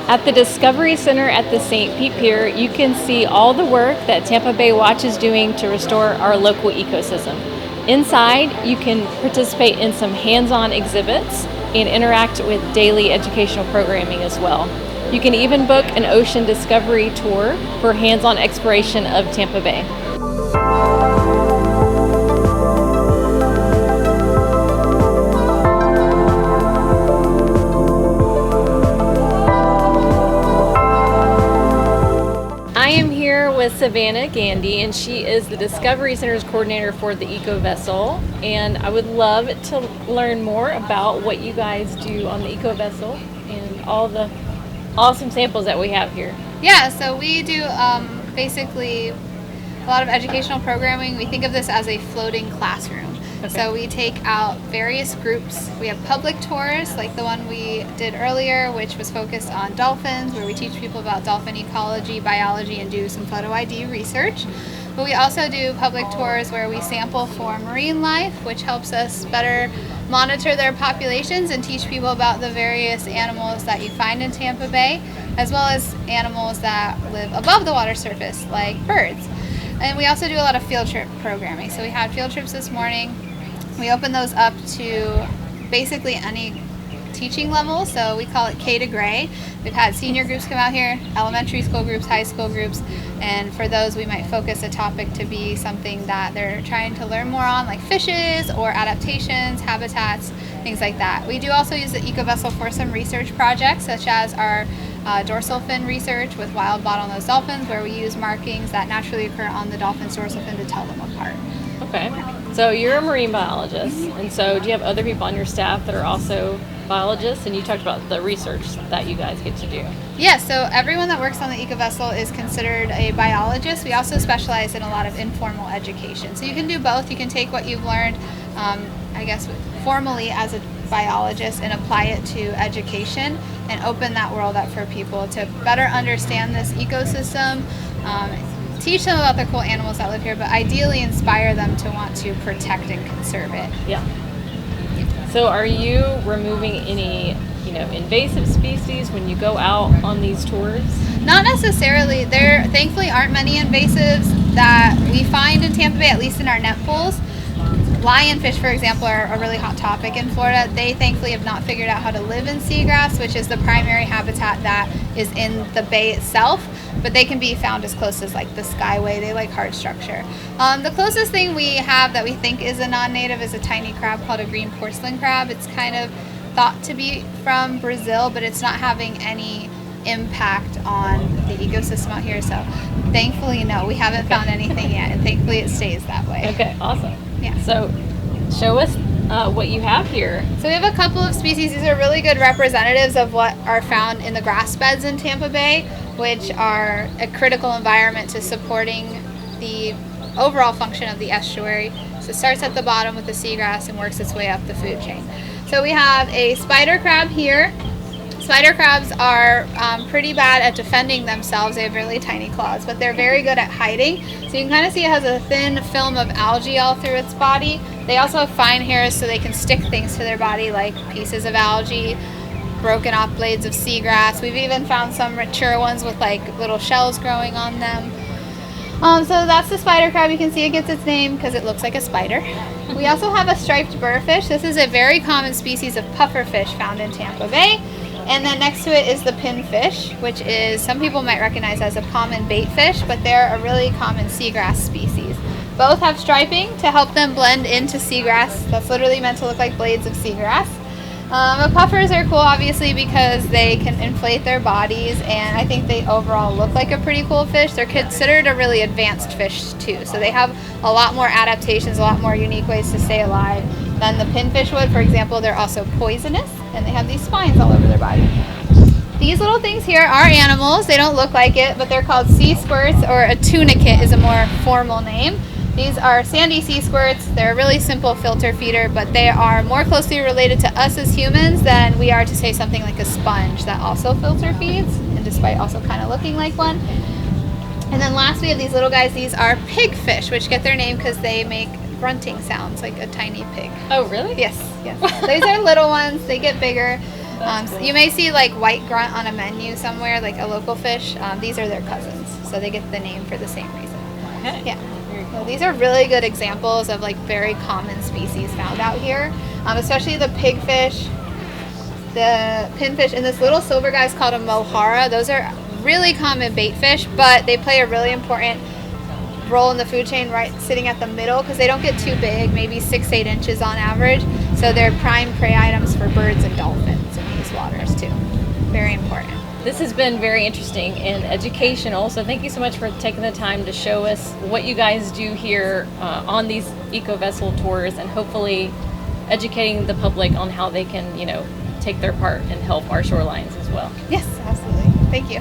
At the Discovery Center at the St. Pete Pier, you can see all the work that Tampa Bay Watch is doing to restore our local ecosystem. Inside, you can participate in some hands-on exhibits and interact with daily educational programming as well. You can even book an ocean discovery tour for hands-on exploration of Tampa Bay. I am here with Savannah Gandy, and she is the Discovery Center's coordinator for the Eco Vessel. And I would love to learn more about what you guys do on the Eco Vessel and all the awesome samples that we have here. Yeah, so we do basically a lot of educational programming. We think of this as a floating classroom. Okay. So we take out various groups. We have public tours, like the one we did earlier, which was focused on dolphins, where we teach people about dolphin ecology, biology, and do some photo ID research. But we also do public tours where we sample for marine life, which helps us better monitor their populations and teach people about the various animals that you find in Tampa Bay, as well as animals that live above the water surface, like birds. And we also do a lot of field trip programming. So we had field trips this morning. We open those up to basically any teaching level, so we call it K to Gray. We've had senior groups come out here, elementary school groups, high school groups, and for those we might focus a topic to be something that they're trying to learn more on, like fishes or adaptations, habitats, things like that. We do also use the Eco Vessel for some research projects, such as our dorsal fin research with wild bottlenose dolphins, where we use markings that naturally occur on the dolphin's dorsal fin to tell them apart. Okay, so you're a marine biologist, and so do you have other people on your staff that are also biologists? And you talked about the research that you guys get to do. Yeah, so everyone that works on the Eco Vessel is considered a biologist. We also specialize in a lot of informal education. So you can do both. You can take what you've learned, formally as a biologist and apply it to education and open that world up for people to better understand this ecosystem, teach them about the cool animals that live here, but ideally inspire them to want to protect and conserve it. Yeah. So are you removing any, invasive species when you go out on these tours? Not necessarily. There thankfully aren't many invasives that we find in Tampa Bay, at least in our net pools. Lionfish, for example, are a really hot topic in Florida. They thankfully have not figured out how to live in seagrass, which is the primary habitat that is in the bay itself, but they can be found as close as like the skyway. They like hard structure. The closest thing we have that we think is a non-native is a tiny crab called a green porcelain crab. It's kind of thought to be from Brazil, but it's not having any impact on the ecosystem out here. So thankfully, no, we haven't found anything yet, and thankfully it stays that way. Okay, awesome. Yeah. So show us what you have here. So we have a couple of species. These are really good representatives of what are found in the grass beds in Tampa Bay, which are a critical environment to supporting the overall function of the estuary. So it starts at the bottom with the seagrass and works its way up the food chain. So we have a spider crab here. Spider crabs are pretty bad at defending themselves. They have really tiny claws, but they're very good at hiding. So you can kind of see it has a thin film of algae all through its body. They also have fine hairs, so they can stick things to their body like pieces of algae, broken off blades of seagrass. We've even found some mature ones with like little shells growing on them. So that's the spider crab. You can see it gets its name because it looks like a spider. We also have a striped burrfish. This is a very common species of pufferfish found in Tampa Bay. And then next to it is the pinfish, which is, some people might recognize as a common bait fish, but they're a really common seagrass species. Both have striping to help them blend into seagrass. That's literally meant to look like blades of seagrass. The puffers are cool, obviously, because they can inflate their bodies, and I think they overall look like a pretty cool fish. They're considered a really advanced fish, too. So they have a lot more adaptations, a lot more unique ways to stay alive than the pinfish would. For example, they're also poisonous, and they have these spines all over their body. These little things here are animals. They don't look like it, but they're called sea squirts, or a tunicate is a more formal name. These are sandy sea squirts. They're a really simple filter feeder, but they are more closely related to us as humans than we are to, say, something like a sponge that also filter feeds, and despite also kind of looking like one. And then last we have these little guys. These are pigfish, which get their name because they make grunting sounds like a tiny pig. Oh, really? Yes, yes. These are little ones. They get bigger. So you may see like white grunt on a menu somewhere, like a local fish. These are their cousins, so they get the name for the same reason. Okay. Yeah. So these are really good examples of like very common species found out here, especially the pigfish, the pinfish, and this little silver guy is called a mohara. Those are really common bait fish, but they play a really important role in the food chain, right sitting at the middle, because they don't get too big, maybe 6-8 inches on average. So they're prime prey items for birds and dolphins in these waters too. Very important. This has been very interesting and educational, so thank you so much for taking the time to show us what you guys do here on these eco-vessel tours, and hopefully educating the public on how they can, take their part and help our shorelines as well. Yes, absolutely. Thank you.